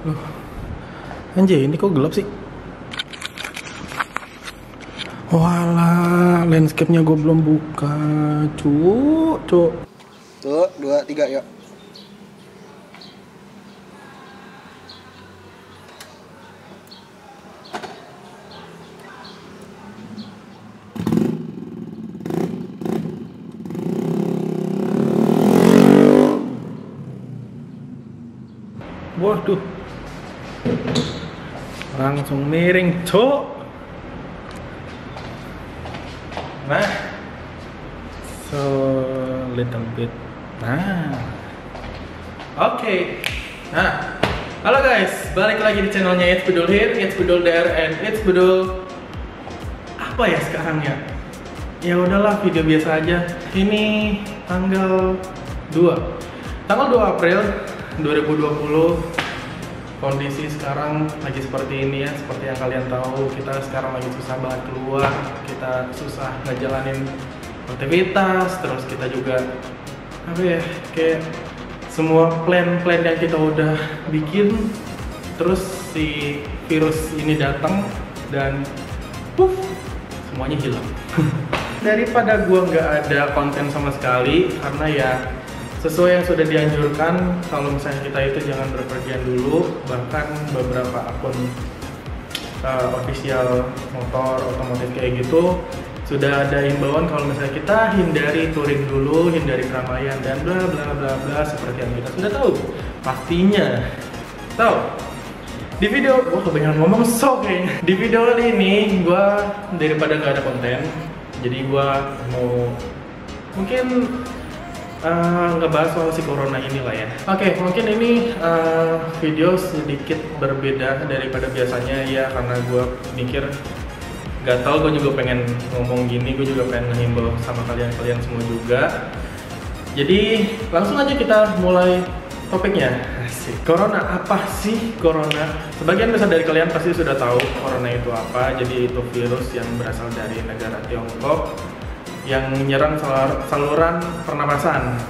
Loh, anjay, ini kok gelap sih? Walah, landscape-nya gue belum buka, cuk. Tuh, 2, 3, yuk. Waduh, langsung miring, cuk. Nah, so little bit. Nah, oke. Nah, halo guys, balik lagi di channelnya It's Bedul Here, It's Bedul There, and It's Bedul. Apa ya sekarang ya? Ya udahlah, video biasa aja. Ini tanggal 2 April 2020. Kondisi sekarang lagi seperti ini ya, seperti yang kalian tahu, kita sekarang lagi susah banget keluar, kita susah ngejalanin aktivitas, terus kita juga apa ya, kayak semua plan-plan yang kita udah bikin, terus si virus ini datang dan semuanya hilang. Daripada gua nggak ada konten sama sekali, karena ya sesuai yang sudah dianjurkan, kalau misalnya kita itu jangan berpergian dulu. Bahkan beberapa akun official motor otomotif kayak gitu sudah ada himbauan kalau misalnya kita hindari touring dulu, hindari keramaian dan bla bla bla bla, seperti yang kita sudah tahu pastinya. Tahu di video gua kebanyakan ngomong kayaknya. Di video kali ini gua daripada nggak ada konten, jadi gua mau mungkin ngebahas soal si corona inilah ya. Oke, mungkin ini video sedikit berbeda daripada biasanya ya, karena gue mikir gak tau, gue juga pengen ngomong gini, gue juga pengen ngehimbau sama kalian semua juga. Jadi langsung aja kita mulai topiknya. Corona, apa sih corona? Sebagian besar dari kalian pasti sudah tahu corona itu apa. Jadi itu virus yang berasal dari negara Tiongkok yang menyerang saluran pernapasan,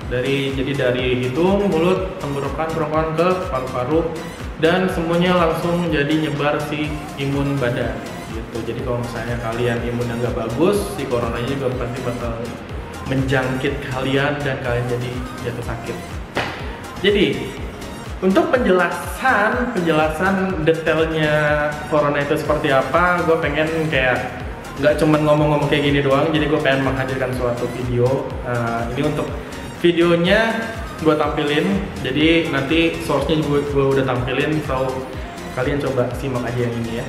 jadi dari hidung, mulut, tenggorokan, kerongkongan ke paru-paru, dan semuanya langsung jadi nyebar si imun badan gitu. Jadi kalau misalnya kalian imunnya nggak bagus, si coronanya juga pasti bakal menjangkit kalian dan kalian jadi jatuh sakit. Jadi untuk penjelasan detailnya corona itu seperti apa, gue pengen kayak nggak cuman ngomong-ngomong kayak gini doang. Jadi gue pengen menghadirkan suatu video. Ini untuk videonya gue tampilin, jadi nanti source-nya gue udah tampilin, so kalian coba simak aja yang ini ya.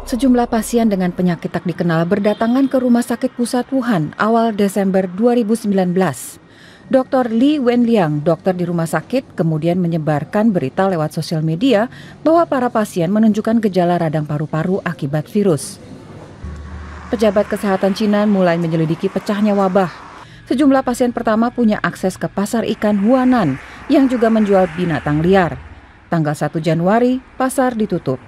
Sejumlah pasien dengan penyakit tak dikenal berdatangan ke Rumah Sakit Pusat Wuhan awal Desember 2019. Dr. Li Wenliang, dokter di rumah sakit, kemudian menyebarkan berita lewat sosial media bahwa para pasien menunjukkan gejala radang paru-paru akibat virus. Pejabat kesehatan Cina mulai menyelidiki pecahnya wabah. Sejumlah pasien pertama punya akses ke pasar ikan Huanan yang juga menjual binatang liar. Tanggal 1 Januari, pasar ditutup.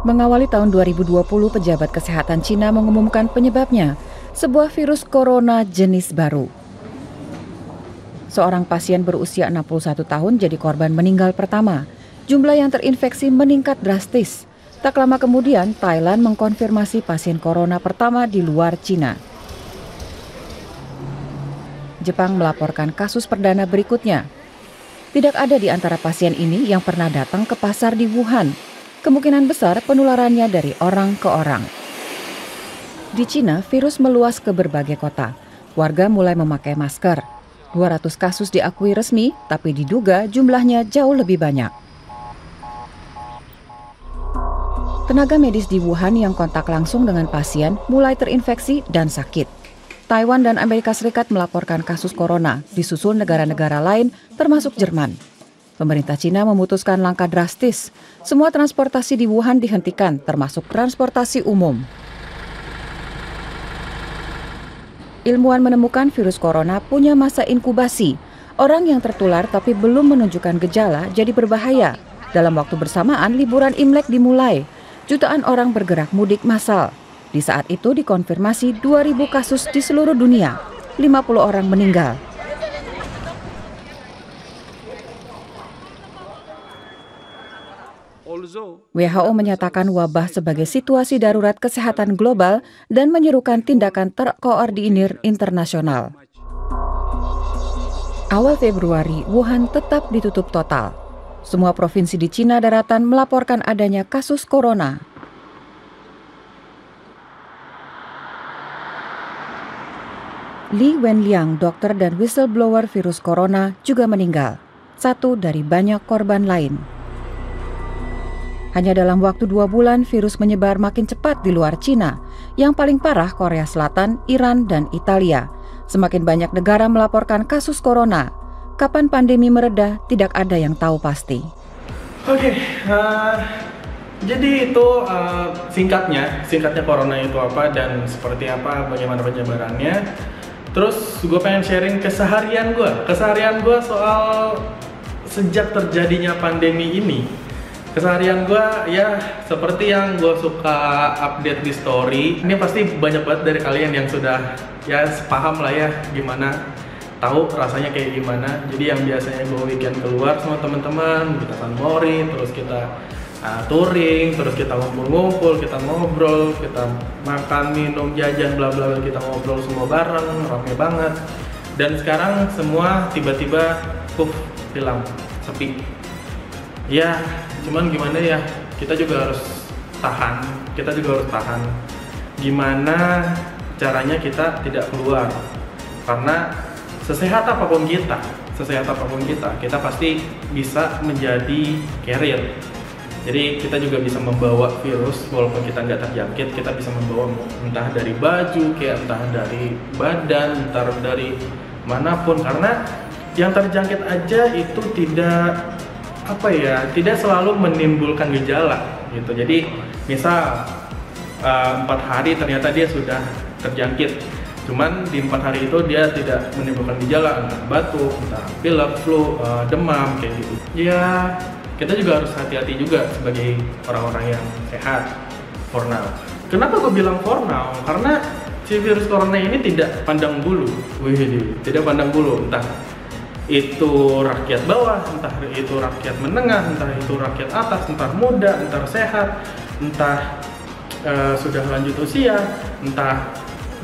Mengawali tahun 2020, pejabat kesehatan Cina mengumumkan penyebabnya, sebuah virus corona jenis baru. Seorang pasien berusia 61 tahun jadi korban meninggal pertama. Jumlah yang terinfeksi meningkat drastis. Tak lama kemudian, Thailand mengkonfirmasi pasien corona pertama di luar Cina. Jepang melaporkan kasus perdana berikutnya. Tidak ada di antara pasien ini yang pernah datang ke pasar di Wuhan. Kemungkinan besar penularannya dari orang ke orang. Di Cina, virus meluas ke berbagai kota. Warga mulai memakai masker. 200 kasus diakui resmi, tapi diduga jumlahnya jauh lebih banyak. Tenaga medis di Wuhan yang kontak langsung dengan pasien mulai terinfeksi dan sakit. Taiwan dan Amerika Serikat melaporkan kasus corona, disusul negara-negara lain termasuk Jerman. Pemerintah Cina memutuskan langkah drastis. Semua transportasi di Wuhan dihentikan, termasuk transportasi umum. Ilmuwan menemukan virus corona punya masa inkubasi. Orang yang tertular tapi belum menunjukkan gejala jadi berbahaya. Dalam waktu bersamaan, liburan Imlek dimulai. Jutaan orang bergerak mudik massal. Di saat itu dikonfirmasi 2.000 kasus di seluruh dunia. 50 orang meninggal. WHO menyatakan wabah sebagai situasi darurat kesehatan global dan menyerukan tindakan terkoordinir internasional. Awal Februari, Wuhan tetap ditutup total. Semua provinsi di Cina daratan melaporkan adanya kasus corona. Li Wenliang, dokter dan whistleblower virus corona, juga meninggal. Satu dari banyak korban lain. Hanya dalam waktu 2 bulan, virus menyebar makin cepat di luar Cina. Yang paling parah Korea Selatan, Iran, dan Italia. Semakin banyak negara melaporkan kasus corona. Kapan pandemi mereda, tidak ada yang tahu pasti. Jadi itu singkatnya corona itu apa dan seperti apa, bagaimana penyebarannya. Terus gue pengen sharing keseharian gue soal sejak terjadinya pandemi ini. Keseharian gue ya seperti yang gue suka update di story. Ini pasti banyak banget dari kalian yang sudah ya sepaham lah ya gimana, tahu rasanya kayak gimana. Jadi yang biasanya gue weekend keluar sama teman-teman, kita sunmori, terus kita touring, terus kita ngumpul-ngumpul, kita ngobrol, kita makan, minum, jajan, bla bla bla, kita ngobrol semua bareng, rame banget. Dan sekarang semua tiba-tiba hilang, sepi. Ya, cuman gimana ya, kita juga harus tahan. Gimana caranya kita tidak keluar? Karena sesehat apapun kita, kita pasti bisa menjadi carrier. Jadi kita juga bisa membawa virus walaupun kita nggak terjangkit, kita bisa membawa entah dari baju, kayak entah dari badan, entah dari manapun. Karena yang terjangkit aja itu tidak selalu menimbulkan gejala gitu. Jadi misal 4 hari ternyata dia sudah terjangkit, cuman di 4 hari itu dia tidak menimbulkan gejala, entah batuk, entah pilek, flu, demam kayak gitu. Ya kita juga harus hati-hati juga sebagai orang-orang yang sehat for now. Kenapa gue bilang for now? Karena si virus corona ini tidak pandang bulu, entah itu rakyat bawah, entah itu rakyat menengah, entah itu rakyat atas, entah muda, entah sehat, entah sudah lanjut usia, entah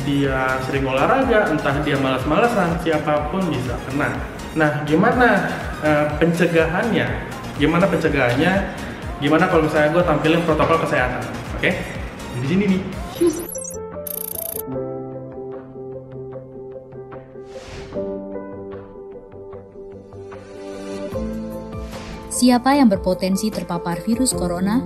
dia sering olahraga, entah dia malas-malasan, siapapun bisa kena. Nah, gimana pencegahannya? Gimana kalau misalnya gue tampilin protokol kesehatan? Oke? Di sini nih. Siapa yang berpotensi terpapar virus corona?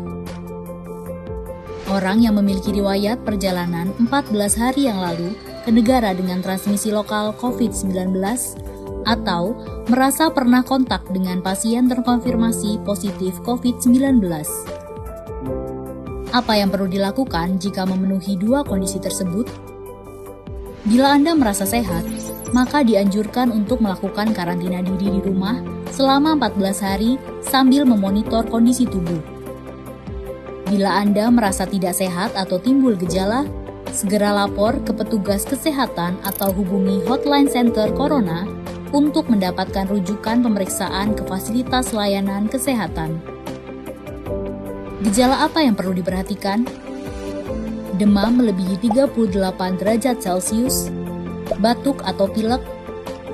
Orang yang memiliki riwayat perjalanan 14 hari yang lalu ke negara dengan transmisi lokal COVID-19 atau merasa pernah kontak dengan pasien terkonfirmasi positif COVID-19. Apa yang perlu dilakukan jika memenuhi 2 kondisi tersebut? Bila Anda merasa sehat, maka dianjurkan untuk melakukan karantina diri di rumah selama 14 hari sambil memonitor kondisi tubuh. Bila Anda merasa tidak sehat atau timbul gejala, segera lapor ke petugas kesehatan atau hubungi Hotline Center Corona untuk mendapatkan rujukan pemeriksaan ke fasilitas layanan kesehatan. Gejala apa yang perlu diperhatikan? Demam melebihi 38 derajat Celcius, batuk atau pilek,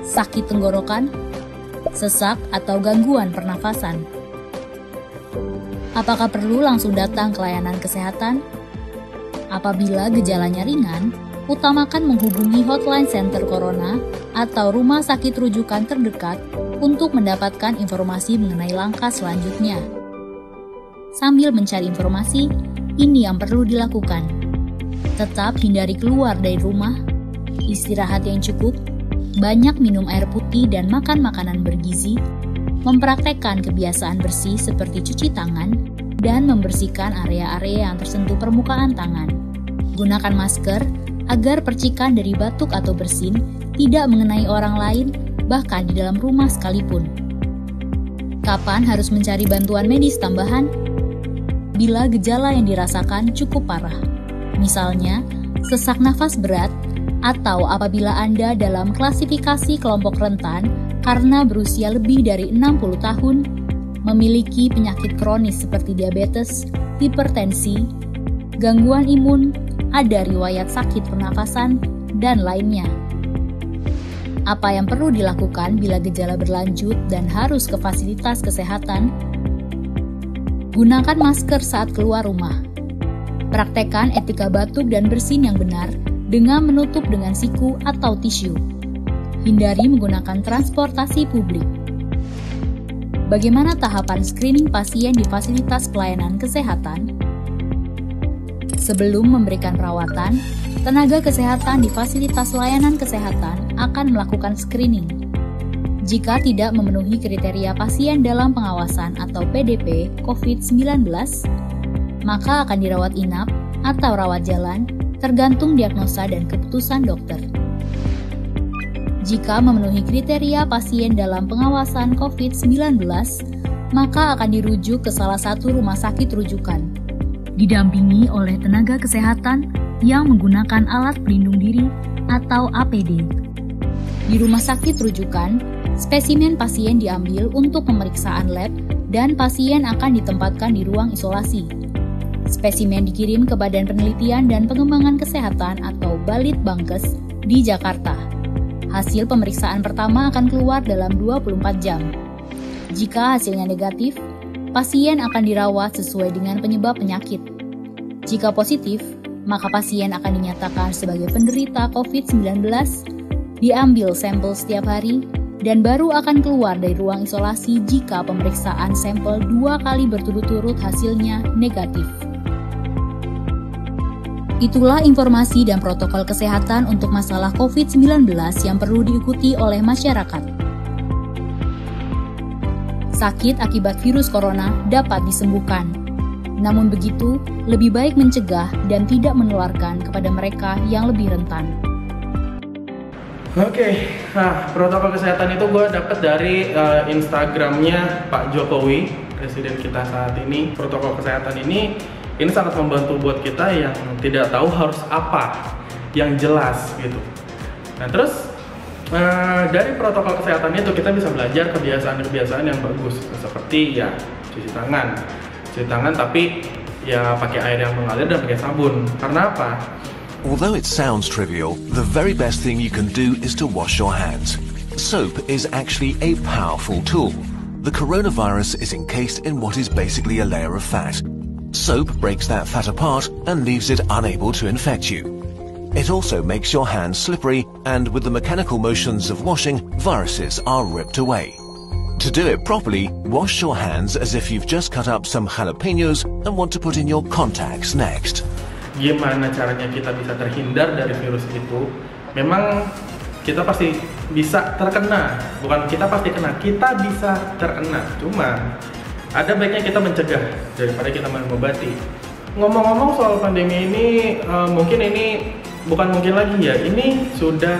sakit tenggorokan, sesak atau gangguan pernafasan. Apakah perlu langsung datang ke layanan kesehatan? Apabila gejalanya ringan, utamakan menghubungi Hotline Center Corona atau rumah sakit rujukan terdekat untuk mendapatkan informasi mengenai langkah selanjutnya. Sambil mencari informasi, ini yang perlu dilakukan. Tetap hindari keluar dari rumah, istirahat yang cukup, banyak minum air putih dan makan makanan bergizi, mempraktekkan kebiasaan bersih seperti cuci tangan, dan membersihkan area-area yang tersentuh permukaan tangan. Gunakan masker agar percikan dari batuk atau bersin tidak mengenai orang lain, bahkan di dalam rumah sekalipun. Kapan harus mencari bantuan medis tambahan? Bila gejala yang dirasakan cukup parah, misalnya sesak nafas berat atau apabila Anda dalam klasifikasi kelompok rentan karena berusia lebih dari 60 tahun, memiliki penyakit kronis seperti diabetes, hipertensi, gangguan imun, ada riwayat sakit pernafasan, dan lainnya. Apa yang perlu dilakukan bila gejala berlanjut dan harus ke fasilitas kesehatan? Gunakan masker saat keluar rumah. Praktekkan etika batuk dan bersin yang benar dengan menutup dengan siku atau tisu. Hindari menggunakan transportasi publik. Bagaimana tahapan screening pasien di fasilitas pelayanan kesehatan? Sebelum memberikan perawatan, tenaga kesehatan di fasilitas layanan kesehatan akan melakukan screening. Jika tidak memenuhi kriteria pasien dalam pengawasan atau PDP COVID-19, maka akan dirawat inap atau rawat jalan, tergantung diagnosa dan keputusan dokter. Jika memenuhi kriteria pasien dalam pengawasan COVID-19, maka akan dirujuk ke salah satu rumah sakit rujukan, didampingi oleh tenaga kesehatan yang menggunakan alat pelindung diri atau APD. Di rumah sakit rujukan, spesimen pasien diambil untuk pemeriksaan lab dan pasien akan ditempatkan di ruang isolasi. Spesimen dikirim ke Badan Penelitian dan Pengembangan Kesehatan atau Balitbangkes di Jakarta. Hasil pemeriksaan pertama akan keluar dalam 24 jam. Jika hasilnya negatif, pasien akan dirawat sesuai dengan penyebab penyakit. Jika positif, maka pasien akan dinyatakan sebagai penderita COVID-19, diambil sampel setiap hari, dan baru akan keluar dari ruang isolasi jika pemeriksaan sampel 2 kali berturut-turut hasilnya negatif. Itulah informasi dan protokol kesehatan untuk masalah COVID-19 yang perlu diikuti oleh masyarakat. Sakit akibat virus corona dapat disembuhkan. Namun begitu, lebih baik mencegah dan tidak menularkan kepada mereka yang lebih rentan. Oke, nah protokol kesehatan itu gue dapet dari Instagramnya Pak Jokowi, presiden kita saat ini. Protokol kesehatan ini sangat membantu buat kita yang tidak tahu harus apa, yang jelas gitu. Nah terus dari protokol kesehatan itu kita bisa belajar kebiasaan-kebiasaan yang bagus, seperti ya cuci tangan tapi ya pakai air yang mengalir dan pakai sabun. Karena apa? Although it sounds trivial, the very best thing you can do is to wash your hands. Soap is actually a powerful tool. The coronavirus is encased in what is basically a layer of fat. Soap breaks that fat apart and leaves it unable to infect you. It also makes your hands slippery, and with the mechanical motions of washing, viruses are ripped away. To do it properly, wash your hands as if you've just cut up some jalapenos and want to put in your contacts next. Gimana caranya kita bisa terhindar dari virus itu? Memang kita pasti bisa terkena, bukan kita pasti kena, kita bisa terkena. Cuma ada baiknya kita mencegah daripada kita mengobati. Ngomong-ngomong soal pandemi ini, mungkin ini bukan mungkin lagi ya, ini sudah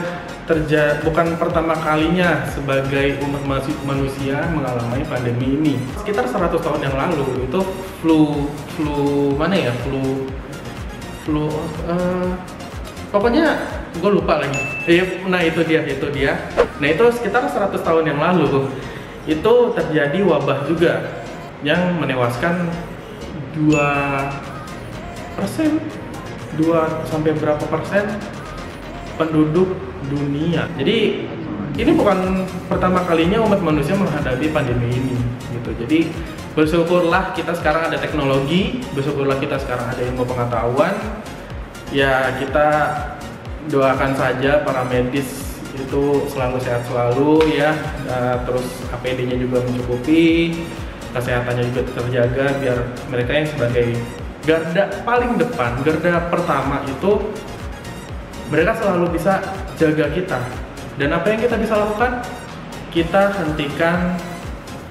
bukan pertama kalinya sebagai umat manusia mengalami pandemi ini. Sekitar 100 tahun yang lalu itu flu pokoknya gue lupa lagi. Nah itu dia. Nah itu sekitar 100 tahun yang lalu itu terjadi wabah juga yang menewaskan 2 sampai berapa persen penduduk dunia. Jadi ini bukan pertama kalinya umat manusia menghadapi pandemi ini gitu. Jadi bersyukurlah kita sekarang ada teknologi, bersyukurlah kita sekarang ada ilmu pengetahuan. Ya kita doakan saja para medis itu selalu sehat selalu ya, terus APD-nya juga mencukupi, kesehatannya juga terjaga, biar mereka yang sebagai garda paling depan, garda pertama itu mereka selalu bisa jaga kita. Dan apa yang kita bisa lakukan? Kita hentikan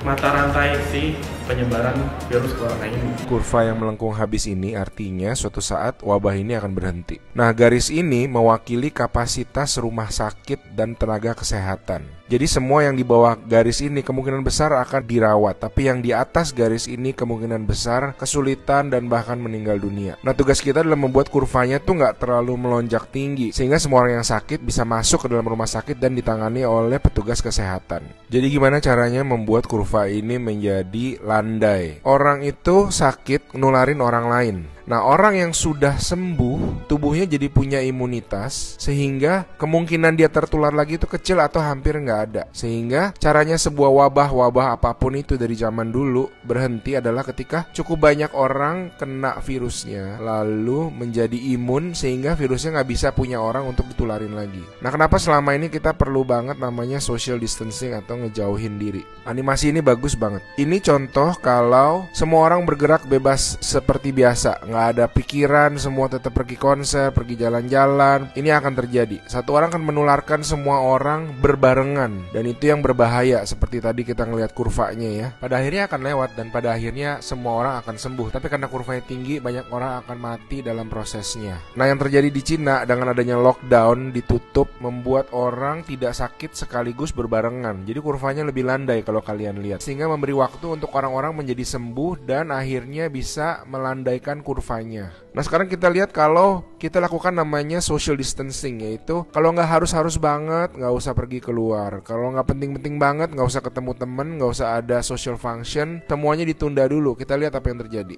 mata rantai si penyebaran virus corona ini. Kurva yang melengkung habis ini artinya suatu saat wabah ini akan berhenti. Nah, garis ini mewakili kapasitas rumah sakit dan tenaga kesehatan. Jadi semua yang di bawah garis ini kemungkinan besar akan dirawat, tapi yang di atas garis ini kemungkinan besar kesulitan dan bahkan meninggal dunia. Nah, tugas kita adalah membuat kurvanya tuh nggak terlalu melonjak tinggi, sehingga semua orang yang sakit bisa masuk ke dalam rumah sakit dan ditangani oleh petugas kesehatan. Jadi gimana caranya membuat kurva ini menjadi landai? Orang itu sakit nularin orang lain. Nah, orang yang sudah sembuh, tubuhnya jadi punya imunitas, sehingga kemungkinan dia tertular lagi itu kecil atau hampir nggak ada. Sehingga caranya sebuah wabah apapun itu dari zaman dulu berhenti adalah ketika cukup banyak orang kena virusnya, lalu menjadi imun sehingga virusnya nggak bisa punya orang untuk ditularin lagi. Nah, kenapa selama ini kita perlu banget namanya social distancing atau ngejauhin diri? Animasi ini bagus banget. Ini contoh kalau semua orang bergerak bebas seperti biasa, nggak ada pikiran, semua tetap pergi konser, pergi jalan-jalan. Ini akan terjadi. Satu orang akan menularkan semua orang berbarengan, dan itu yang berbahaya. Seperti tadi kita ngelihat kurvanya ya. Pada akhirnya akan lewat dan pada akhirnya semua orang akan sembuh. Tapi karena kurvanya tinggi, banyak orang akan mati dalam prosesnya. Nah, yang terjadi di Cina dengan adanya lockdown, ditutup, membuat orang tidak sakit sekaligus berbarengan. Jadi kurvanya lebih landai kalau kalian lihat, sehingga memberi waktu untuk orang-orang menjadi sembuh dan akhirnya bisa melandaikan kurvanya. Nah, sekarang kita lihat kalau kita lakukan namanya social distancing, yaitu kalau nggak harus banget, nggak usah pergi keluar. Kalau nggak penting-penting banget, nggak usah ketemu temen, nggak usah ada social function, semuanya ditunda dulu. Kita lihat apa yang terjadi.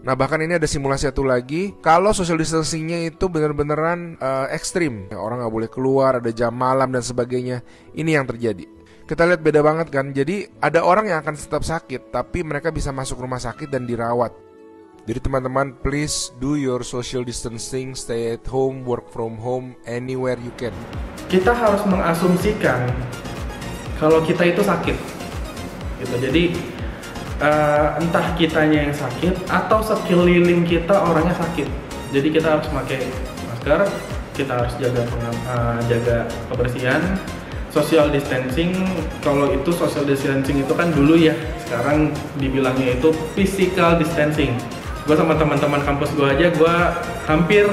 Nah, bahkan ini ada simulasi satu lagi. Kalau social distancingnya itu bener-beneran ekstrim, orang nggak boleh keluar, ada jam malam dan sebagainya. Ini yang terjadi. Kita lihat beda banget kan. Jadi ada orang yang akan tetap sakit, tapi mereka bisa masuk rumah sakit dan dirawat. Jadi teman-teman, please do your social distancing, stay at home, work from home, anywhere you can. Kita harus mengasumsikan kalau kita itu sakit, gitu. Jadi entah kitanya yang sakit atau sekeliling kita orangnya sakit. Jadi kita harus pakai masker, kita harus jaga kebersihan, social distancing. Kalau itu social distancing itu kan dulu ya, sekarang dibilangnya itu physical distancing. Gue sama teman-teman kampus gue aja, gue hampir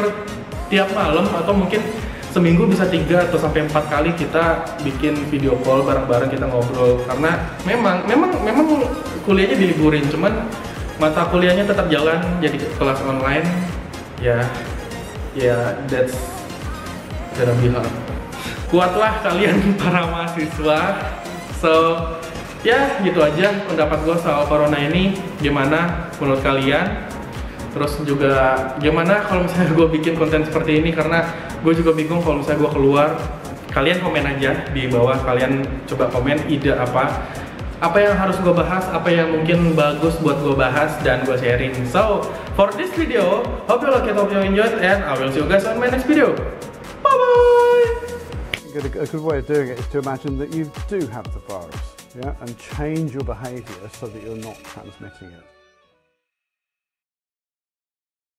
tiap malam atau mungkin seminggu bisa 3 atau sampai 4 kali kita bikin video call bareng-bareng, kita ngobrol. Karena memang kuliahnya diliburin, cuman mata kuliahnya tetap jalan, jadi kelas online. Ya that's gonna be hard. Kuatlah kalian para mahasiswa. So ya gitu aja pendapat gue soal corona ini. Gimana menurut kalian? Terus juga gimana kalau misalnya gue bikin konten seperti ini, karena gue juga bingung kalau misalnya gue keluar. Kalian komen aja di bawah, kalian coba komen ide apa yang harus gue bahas, apa yang mungkin bagus buat gue bahas dan gue sharing. So for this video, hope you like it, hope you enjoyed, and I will see you guys on my next video. Bye bye. A good way of doing it is to imagine that you do have the virus, yeah, and change your behaviour so that you're not transmitting it.